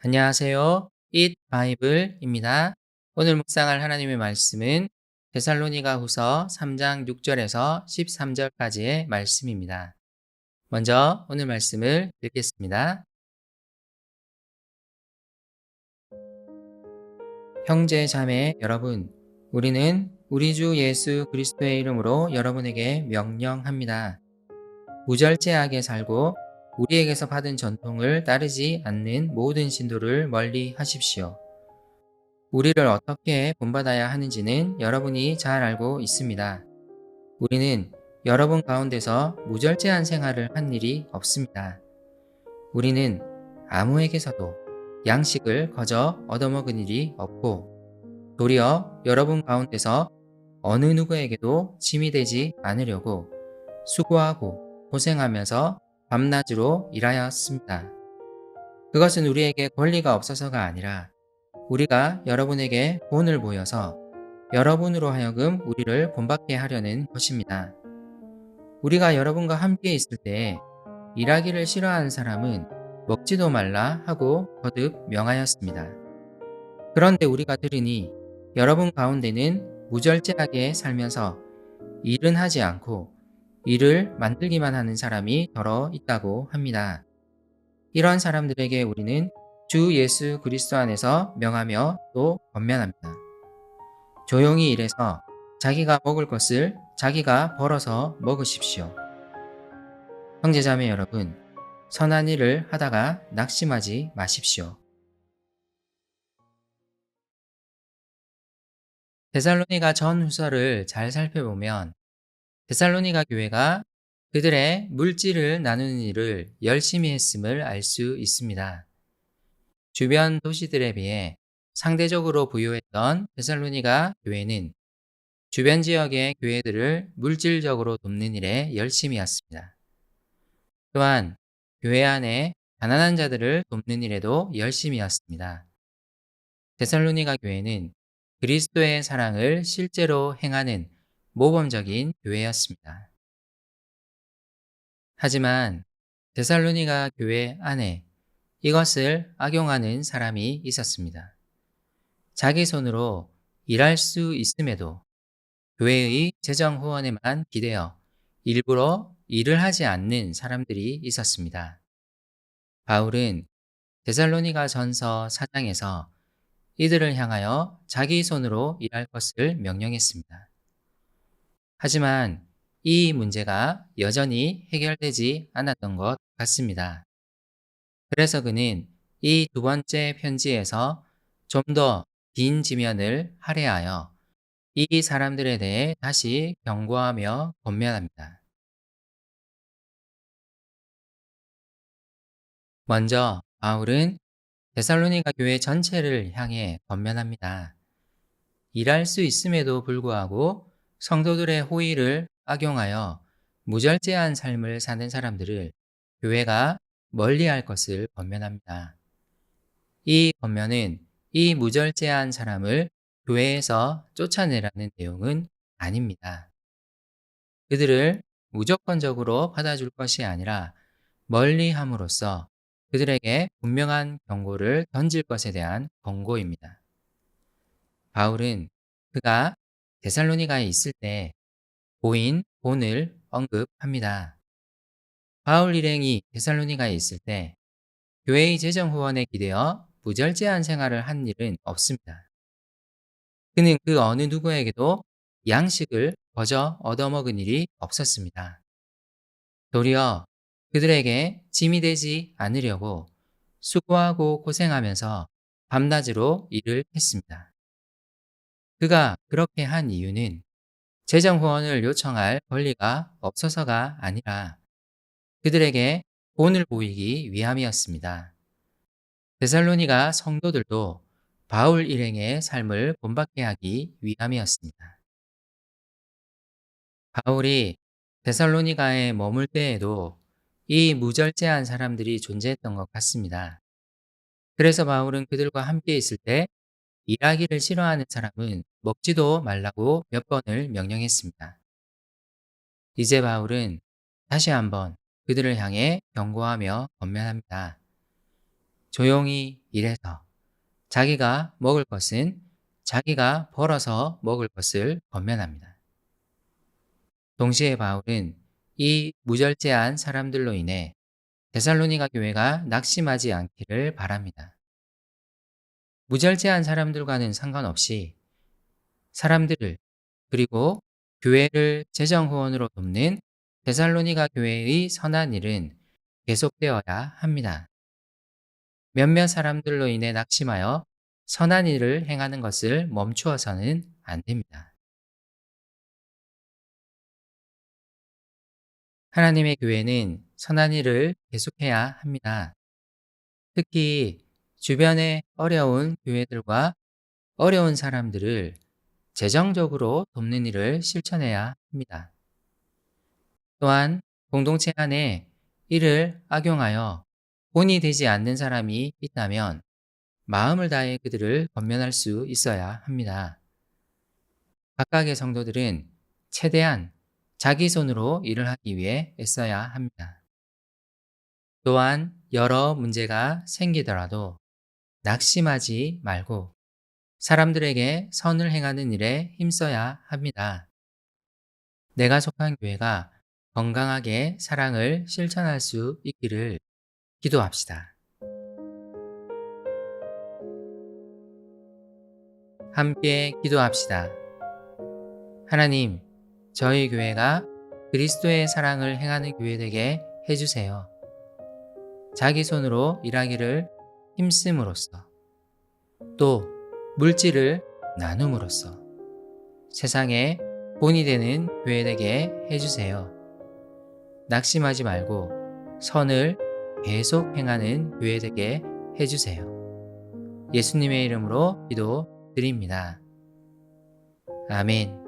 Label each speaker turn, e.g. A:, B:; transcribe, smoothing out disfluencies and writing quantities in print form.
A: 안녕하세요. Eat Bible입니다. 오늘 묵상할 하나님의 말씀은 데살로니가 후서 3장 6절에서 13절까지의 말씀입니다. 먼저 오늘 말씀을 읽겠습니다. 형제 자매 여러분, 우리는 우리 주 예수 그리스도의 이름으로 여러분에게 명령합니다. 무절제하게 살고 우리에게서 받은 전통을 따르지 않는 모든 신도를 멀리 하십시오. 우리를 어떻게 본받아야 하는지는 여러분이 잘 알고 있습니다. 우리는 여러분 가운데서 무절제한 생활을 한 일이 없습니다. 우리는 아무에게서도 양식을 거저 얻어먹은 일이 없고, 도리어 여러분 가운데서 어느 누구에게도 짐이 되지 않으려고 수고하고 고생하면서 밤낮으로 일하였습니다. 그것은 우리에게 권리가 없어서가 아니라 우리가 여러분에게 본을 보여서 여러분으로 하여금 우리를 본받게 하려는 것입니다. 우리가 여러분과 함께 있을 때 일하기를 싫어하는 사람은 먹지도 말라 하고 거듭 명하였습니다. 그런데 우리가 들으니 여러분 가운데는 무절제하게 살면서 일은 하지 않고 일을 만들기만 하는 사람이 더러 있다고 합니다. 이런 사람들에게 우리는 주 예수 그리스도 안에서 명하며 또 권면합니다. 조용히 일해서 자기가 먹을 것을 자기가 벌어서 먹으십시오. 형제자매 여러분, 선한 일을 하다가 낙심하지 마십시오. 데살로니가 전후서를 잘 살펴보면 데살로니가 교회가 그들의 물질을 나누는 일을 열심히 했음을 알 수 있습니다. 주변 도시들에 비해 상대적으로 부유했던 데살로니가 교회는 주변 지역의 교회들을 물질적으로 돕는 일에 열심히 했습니다. 또한 교회 안에 가난한 자들을 돕는 일에도 열심히 했습니다. 데살로니가 교회는 그리스도의 사랑을 실제로 행하는 모범적인 교회였습니다. 하지만 데살로니가 교회 안에 이것을 악용하는 사람이 있었습니다. 자기 손으로 일할 수 있음에도 교회의 재정 후원에만 기대어 일부러 일을 하지 않는 사람들이 있었습니다. 바울은 데살로니가 전서 4장에서 이들을 향하여 자기 손으로 일할 것을 명령했습니다. 하지만 이 문제가 여전히 해결되지 않았던 것 같습니다. 그래서 그는 이 두 번째 편지에서 좀 더 긴 지면을 할애하여 이 사람들에 대해 다시 경고하며 권면합니다. 먼저 바울은 데살로니가 교회 전체를 향해 권면합니다. 일할 수 있음에도 불구하고 성도들의 호의를 악용하여 무절제한 삶을 사는 사람들을 교회가 멀리할 것을 권면합니다. 이 권면은 이 무절제한 사람을 교회에서 쫓아내라는 내용은 아닙니다. 그들을 무조건적으로 받아줄 것이 아니라 멀리 함으로써 그들에게 분명한 경고를 던질 것에 대한 권고입니다. 바울은 그가 데살로니가에 있을 때 보인 본을 언급합니다. 바울 일행이 데살로니가에 있을 때 교회의 재정 후원에 기대어 무절제한 생활을 한 일은 없습니다. 그는 그 어느 누구에게도 양식을 거저 얻어먹은 일이 없었습니다. 도리어 그들에게 짐이 되지 않으려고 수고하고 고생하면서 밤낮으로 일을 했습니다. 그가 그렇게 한 이유는 재정 후원을 요청할 권리가 없어서가 아니라 그들에게 본을 보이기 위함이었습니다. 데살로니가 성도들도 바울 일행의 삶을 본받게 하기 위함이었습니다. 바울이 데살로니가에 머물 때에도 이 무절제한 사람들이 존재했던 것 같습니다. 그래서 바울은 그들과 함께 있을 때 일하기를 싫어하는 사람은 먹지도 말라고 몇 번을 명령했습니다. 이제 바울은 다시 한번 그들을 향해 경고하며 권면합니다. 조용히 일해서 자기가 먹을 것은 자기가 벌어서 먹을 것을 권면합니다. 동시에 바울은 이 무절제한 사람들로 인해 데살로니가 교회가 낙심하지 않기를 바랍니다. 무절제한 사람들과는 상관없이 사람들을 그리고 교회를 재정 후원으로 돕는 데살로니가 교회의 선한 일은 계속되어야 합니다. 몇몇 사람들로 인해 낙심하여 선한 일을 행하는 것을 멈추어서는 안 됩니다. 하나님의 교회는 선한 일을 계속해야 합니다. 특히 주변의 어려운 교회들과 어려운 사람들을 재정적으로 돕는 일을 실천해야 합니다. 또한 공동체 안에 이를 악용하여 본이 되지 않는 사람이 있다면 마음을 다해 그들을 권면할 수 있어야 합니다. 각각의 성도들은 최대한 자기 손으로 일을 하기 위해 애써야 합니다. 또한 여러 문제가 생기더라도 낙심하지 말고 사람들에게 선을 행하는 일에 힘써야 합니다. 내가 속한 교회가 건강하게 사랑을 실천할 수 있기를 기도합시다. 함께 기도합시다. 하나님, 저희 교회가 그리스도의 사랑을 행하는 교회 되게 해주세요. 자기 손으로 일하기를 힘씀으로써 또 물질을 나눔으로써 세상에 본이 되는 교회 되게 해주세요. 낙심하지 말고 선을 계속 행하는 교회 되게 해주세요. 예수님의 이름으로 기도드립니다. 아멘.